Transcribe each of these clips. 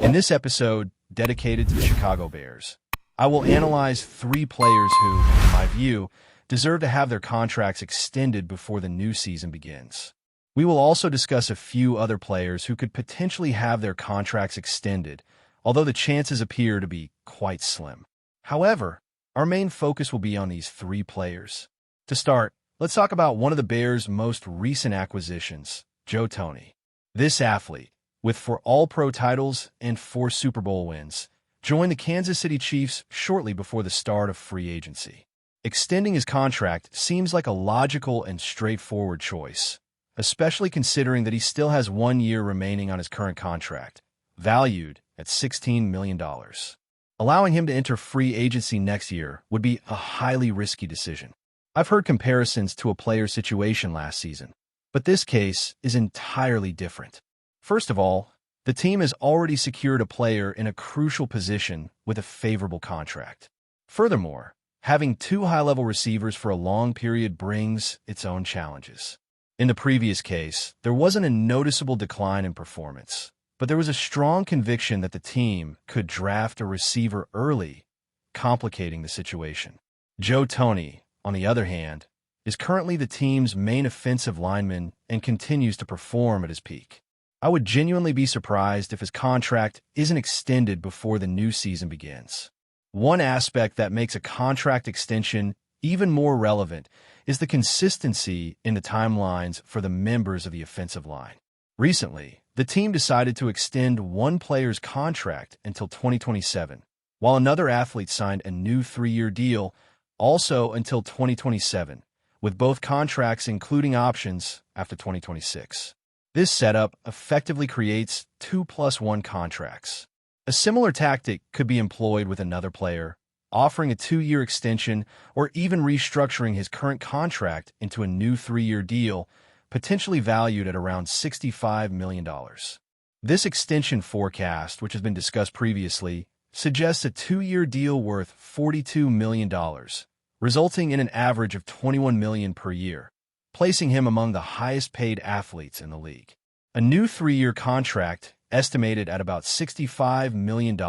In this episode, dedicated to the Chicago Bears, I will analyze 3 players who, in my view, deserve to have their contracts extended before the new season begins. We will also discuss a few other players who could potentially have their contracts extended, although the chances appear to be quite slim. However, our main focus will be on these 3 players. To start, let's talk about one of the Bears' most recent acquisitions, Joe Thuney. This athlete, with 4 All-Pro titles and 4 Super Bowl wins, joined the Kansas City Chiefs shortly before the start of free agency. Extending his contract seems like a logical and straightforward choice, especially considering that he still has 1 year remaining on his current contract, valued at $16 million. Allowing him to enter free agency next year would be a highly risky decision. I've heard comparisons to a player's situation last season, but this case is entirely different. First of all, the team has already secured a player in a crucial position with a favorable contract. Furthermore, having 2 high-level receivers for a long period brings its own challenges. In the previous case, there wasn't a noticeable decline in performance, but there was a strong conviction that the team could draft a receiver early, complicating the situation. Joe Thuney, on the other hand, is currently the team's main offensive lineman and continues to perform at his peak. I would genuinely be surprised if his contract isn't extended before the new season begins. One aspect that makes a contract extension even more relevant is the consistency in the timelines for the members of the offensive line. Recently, the team decided to extend one player's contract until 2027, while another athlete signed a new 3-year deal also until 2027, with both contracts including options after 2026. This setup effectively creates 2+1 contracts. A similar tactic could be employed with another player, offering a 2-year extension or even restructuring his current contract into a new 3-year deal, potentially valued at around $65 million. This extension forecast, which has been discussed previously, suggests a 2-year deal worth $42 million, resulting in an average of $21 million per year, placing him among the highest-paid athletes in the league. A new 3-year contract, estimated at about $65 million,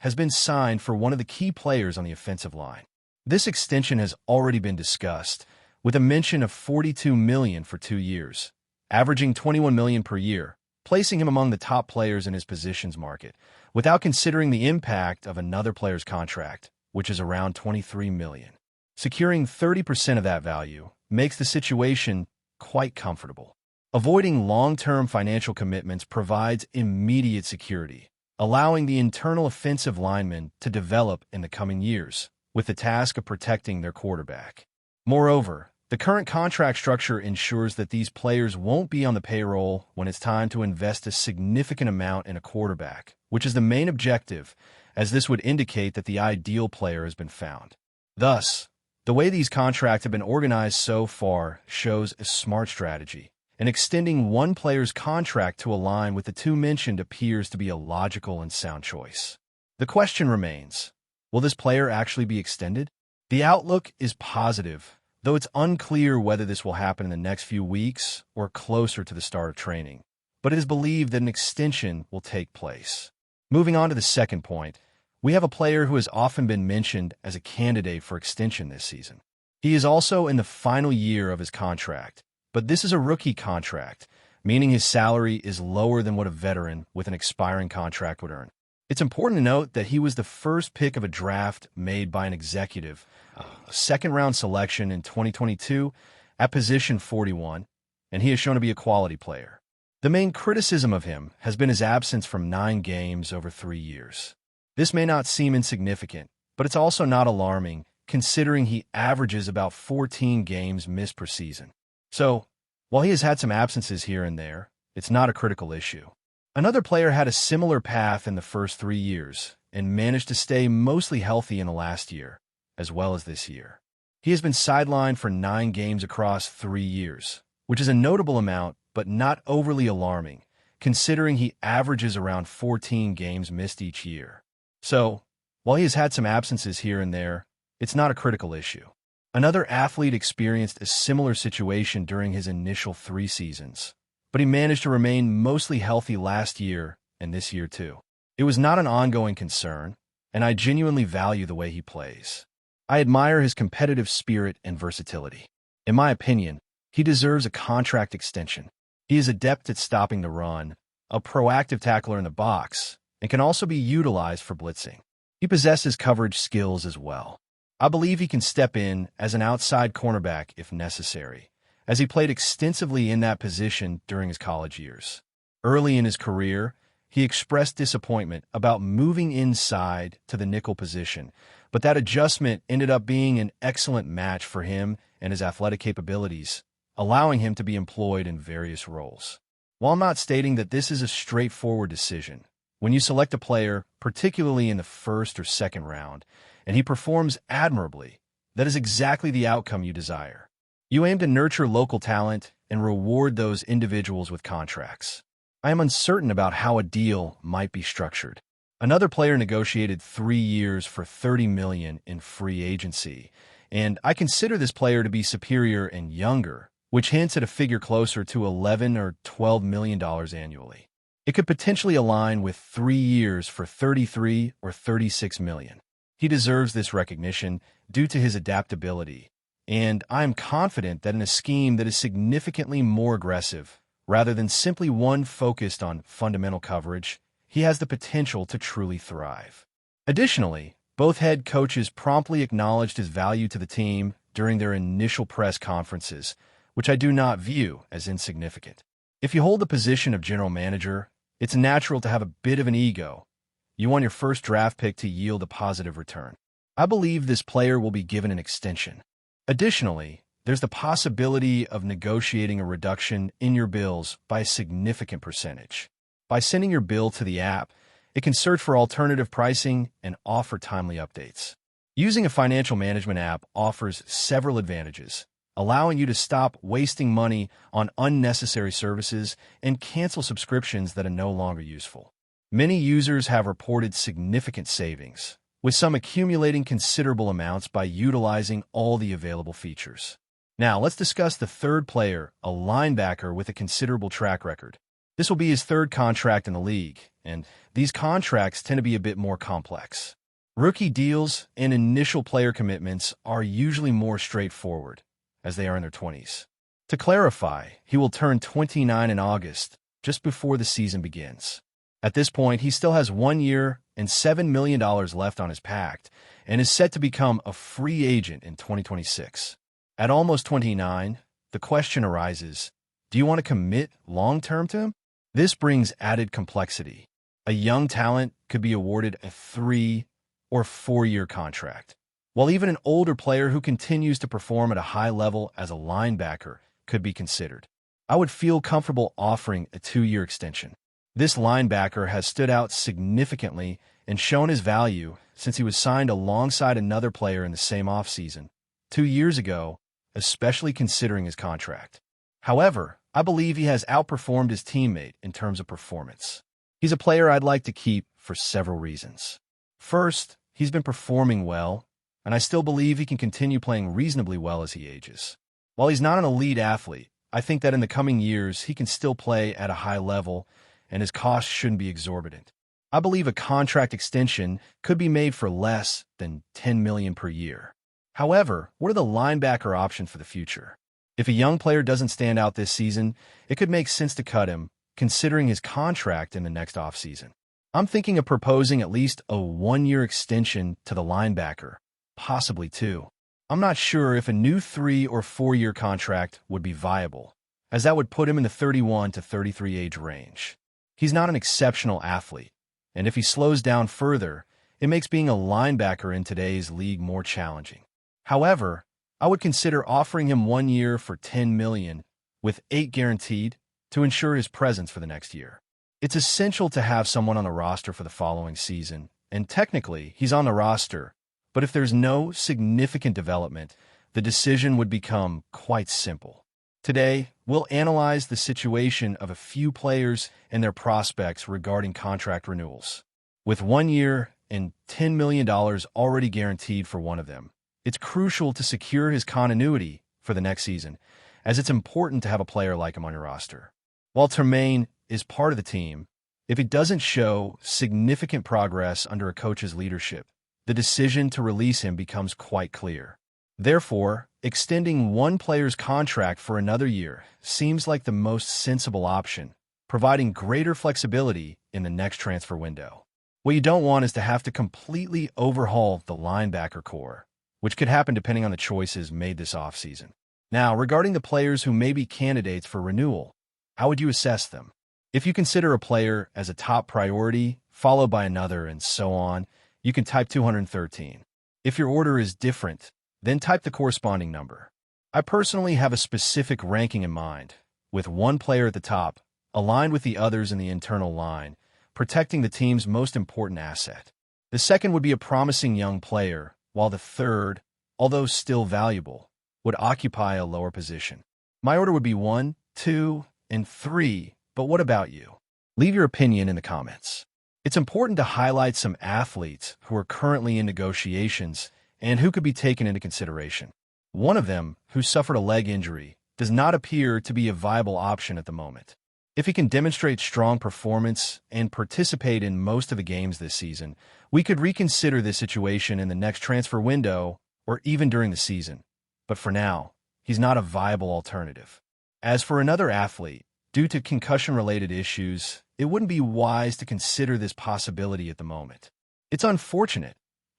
has been signed for one of the key players on the offensive line. This extension has already been discussed, with a mention of $42 million for 2 years, averaging $21 million per year, placing him among the top players in his positions market, without considering the impact of another player's contract, which is around $23 million. Securing 30% of that value makes the situation quite comfortable. Avoiding long-term financial commitments provides immediate security, allowing the internal offensive linemen to develop in the coming years, with the task of protecting their quarterback. Moreover, the current contract structure ensures that these players won't be on the payroll when it's time to invest a significant amount in a quarterback, which is the main objective, as this would indicate that the ideal player has been found. Thus, the way these contracts have been organized so far shows a smart strategy, and extending one player's contract to align with the 2 mentioned appears to be a logical and sound choice. The question remains, will this player actually be extended? The outlook is positive, though it's unclear whether this will happen in the next few weeks or closer to the start of training, but it is believed that an extension will take place. Moving on to the second point, we have a player who has often been mentioned as a candidate for extension this season. He is also in the final year of his contract, but this is a rookie contract, meaning his salary is lower than what a veteran with an expiring contract would earn. It's important to note that he was the first pick of a draft made by an executive, a second-round selection in 2022 at position 41, and he has shown to be a quality player. The main criticism of him has been his absence from 9 games over 3 years. This may not seem insignificant, but it's also not alarming, considering he averages about 14 games missed per season. So, while he has had some absences here and there, it's not a critical issue. Another player had a similar path in the first 3 years and managed to stay mostly healthy in the last year, as well as this year. He has been sidelined for 9 games across 3 years, which is a notable amount but not overly alarming, considering he averages around 14 games missed each year. So, while he has had some absences here and there, it's not a critical issue. Another athlete experienced a similar situation during his initial 3 seasons, but he managed to remain mostly healthy last year and this year too. It was not an ongoing concern, and I genuinely value the way he plays. I admire his competitive spirit and versatility. In my opinion, he deserves a contract extension. He is adept at stopping the run, a proactive tackler in the box, and can also be utilized for blitzing. He possesses coverage skills as well. I believe he can step in as an outside cornerback if necessary, as he played extensively in that position during his college years. Early in his career, he expressed disappointment about moving inside to the nickel position, but that adjustment ended up being an excellent match for him and his athletic capabilities, allowing him to be employed in various roles. While I'm not stating that this is a straightforward decision, when you select a player, particularly in the first or second round, and he performs admirably, that is exactly the outcome you desire. You aim to nurture local talent and reward those individuals with contracts. I am uncertain about how a deal might be structured. Another player negotiated 3 years for $30 million in free agency, and I consider this player to be superior and younger, which hints at a figure closer to $11 or $12 million annually. It could potentially align with 3 years for $33 or $36 million. He deserves this recognition due to his adaptability, and I am confident that in a scheme that is significantly more aggressive, rather than simply one focused on fundamental coverage, he has the potential to truly thrive. Additionally, both head coaches promptly acknowledged his value to the team during their initial press conferences, which I do not view as insignificant. If you hold the position of general manager, it's natural to have a bit of an ego. You want your first draft pick to yield a positive return. I believe this player will be given an extension. Additionally, there's the possibility of negotiating a reduction in your bills by a significant percentage. By sending your bill to the app, it can search for alternative pricing and offer timely updates. Using a financial management app offers several advantages, allowing you to stop wasting money on unnecessary services and cancel subscriptions that are no longer useful. Many users have reported significant savings, with some accumulating considerable amounts by utilizing all the available features. Now, let's discuss the third player, a linebacker with a considerable track record. This will be his third contract in the league, and these contracts tend to be a bit more complex. Rookie deals and initial player commitments are usually more straightforward, as they are in their 20s. To clarify, he will turn 29 in August, just before the season begins. At this point, he still has 1 year and $7 million left on his pact, and is set to become a free agent in 2026. At almost 29, the question arises, do you want to commit long-term to him? This brings added complexity. A young talent could be awarded a 3 or 4-year contract, while even an older player who continues to perform at a high level as a linebacker could be considered. I would feel comfortable offering a 2-year extension. This linebacker has stood out significantly and shown his value since he was signed alongside another player in the same offseason 2 years ago, especially considering his contract. However, I believe he has outperformed his teammate in terms of performance. He's a player I'd like to keep for several reasons. First, he's been performing well, and I still believe he can continue playing reasonably well as he ages. While he's not an elite athlete, I think that in the coming years he can still play at a high level, and his costs shouldn't be exorbitant. I believe a contract extension could be made for less than $10 million per year. However, what are the linebacker options for the future? If a young player doesn't stand out this season, it could make sense to cut him, considering his contract in the next offseason. I'm thinking of proposing at least a 1-year extension to the linebacker, possibly 2. I'm not sure if a new 3 or 4-year contract would be viable, as that would put him in the 31 to 33 age range. He's not an exceptional athlete, and if he slows down further, it makes being a linebacker in today's league more challenging. However, I would consider offering him 1 year for $10 million, with 8 guaranteed, to ensure his presence for the next year. It's essential to have someone on the roster for the following season, and technically, he's on the roster, but if there's no significant development, the decision would become quite simple. Today, we'll analyze the situation of a few players and their prospects regarding contract renewals. With 1 year and $10 million already guaranteed for one of them, it's crucial to secure his continuity for the next season, as it's important to have a player like him on your roster. While Tremaine is part of the team, If it doesn't show significant progress under a coach's leadership, the decision to release him becomes quite clear. Therefore, extending one player's contract for another year seems like the most sensible option, providing greater flexibility in the next transfer window. What you don't want is to have to completely overhaul the linebacker core, which could happen depending on the choices made this offseason. Now, regarding the players who may be candidates for renewal, how would you assess them? If you consider a player as a top priority, followed by another, and so on, you can type 213. If your order is different, then type the corresponding number. I personally have a specific ranking in mind, with one player at the top, aligned with the others in the internal line, protecting the team's most important asset. The second would be a promising young player, while the third, although still valuable, would occupy a lower position. My order would be 1, 2, and 3, but what about you? Leave your opinion in the comments. It's important to highlight some athletes who are currently in negotiations and who could be taken into consideration. One of them, who suffered a leg injury, does not appear to be a viable option at the moment. If he can demonstrate strong performance and participate in most of the games this season, we could reconsider this situation in the next transfer window or even during the season. But for now, he's not a viable alternative. As for another athlete, due to concussion-related issues, it wouldn't be wise to consider this possibility at the moment. It's unfortunate,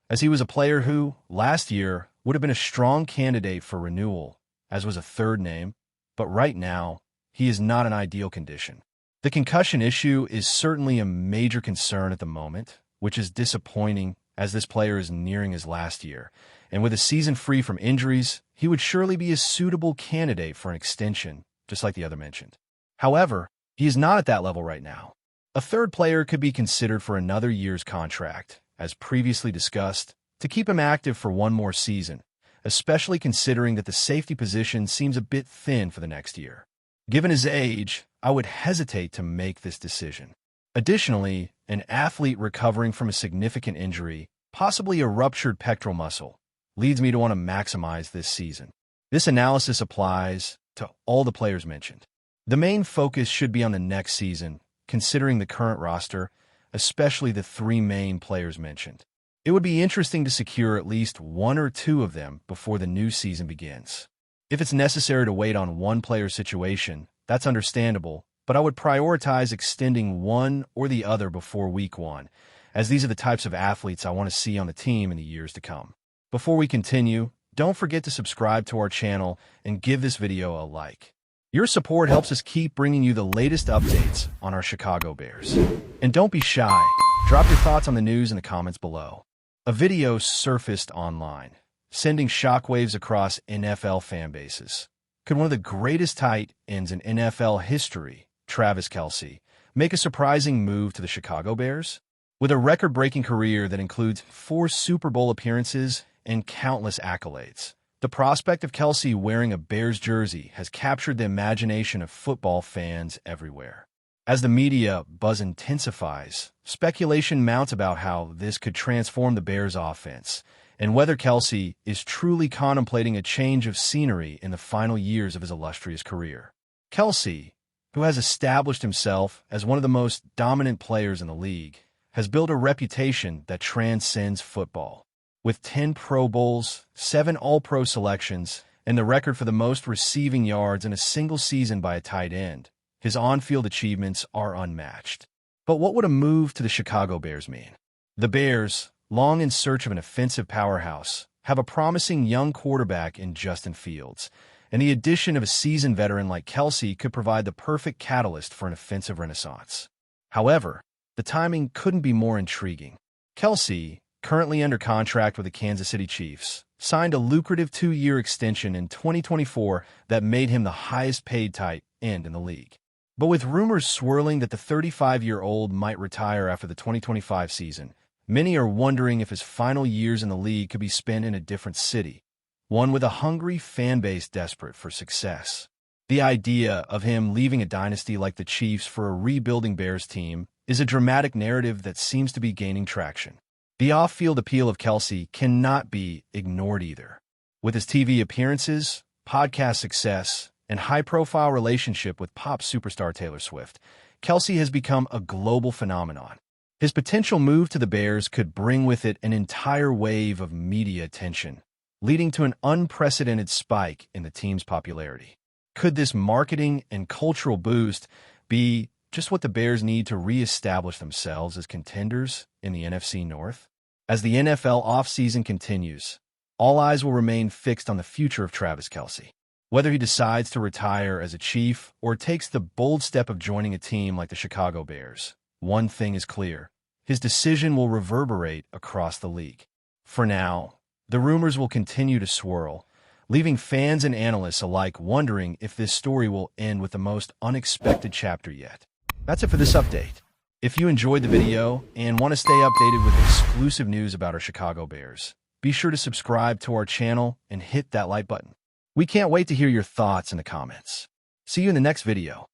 as he was a player who, last year, would have been a strong candidate for renewal, as was a third name, but right now, he is not in ideal condition. The concussion issue is certainly a major concern at the moment, which is disappointing as this player is nearing his last year, and with a season free from injuries, he would surely be a suitable candidate for an extension, just like the other mentioned. However, he is not at that level right now. A third player could be considered for another year's contract, as previously discussed, to keep him active for one more season, especially considering that the safety position seems a bit thin for the next year. Given his age, I would hesitate to make this decision. Additionally, an athlete recovering from a significant injury, possibly a ruptured pectoral muscle, leads me to want to maximize this season. This analysis applies to all the players mentioned. The main focus should be on the next season, considering the current roster, especially the three main players mentioned. It would be interesting to secure at least one or two of them before the new season begins. If it's necessary to wait on one player's situation, that's understandable, but I would prioritize extending one or the other before week 1, as these are the types of athletes I want to see on the team in the years to come. Before we continue, don't forget to subscribe to our channel and give this video a like. Your support helps us keep bringing you the latest updates on our Chicago Bears. And don't be shy, drop your thoughts on the news in the comments below. A video surfaced online, sending shockwaves across NFL fan bases. Could one of the greatest tight ends in NFL history, Travis KELCE, make a surprising move to the Chicago Bears? With a record-breaking career that includes 4 Super Bowl appearances and countless accolades, the prospect of KELCE wearing a Bears jersey has captured the imagination of football fans everywhere. As the media buzz intensifies, speculation mounts about how this could transform the Bears' offense, and whether KELCE is truly contemplating a change of scenery in the final years of his illustrious career. KELCE, who has established himself as one of the most dominant players in the league, has built a reputation that transcends football. With 10 Pro Bowls, 7 All-Pro selections, and the record for the most receiving yards in a single season by a tight end, his on-field achievements are unmatched. But what would a move to the Chicago Bears mean? The Bears, long in search of an offensive powerhouse, have a promising young quarterback in Justin Fields, and the addition of a seasoned veteran like KELCE could provide the perfect catalyst for an offensive renaissance. However, the timing couldn't be more intriguing. KELCE, currently under contract with the Kansas City Chiefs, signed a lucrative 2-year extension in 2024 that made him the highest-paid tight end in the league. But with rumors swirling that the 35-year-old might retire after the 2025 season, many are wondering if his final years in the league could be spent in a different city, one with a hungry fan base desperate for success. The idea of him leaving a dynasty like the Chiefs for a rebuilding Bears team is a dramatic narrative that seems to be gaining traction. The off-field appeal of KELCE cannot be ignored either. With his TV appearances, podcast success, and high-profile relationship with pop superstar Taylor Swift, KELCE has become a global phenomenon. His potential move to the Bears could bring with it an entire wave of media attention, leading to an unprecedented spike in the team's popularity. Could this marketing and cultural boost be just what the Bears need to reestablish themselves as contenders in the NFC North? As the NFL offseason continues, all eyes will remain fixed on the future of Travis Kelce. Whether he decides to retire as a Chief or takes the bold step of joining a team like the Chicago Bears, one thing is clear: his decision will reverberate across the league. For now, the rumors will continue to swirl, leaving fans and analysts alike wondering if this story will end with the most unexpected chapter yet. That's it for this update. If you enjoyed the video and want to stay updated with exclusive news about our Chicago Bears, be sure to subscribe to our channel and hit that like button. We can't wait to hear your thoughts in the comments. See you in the next video.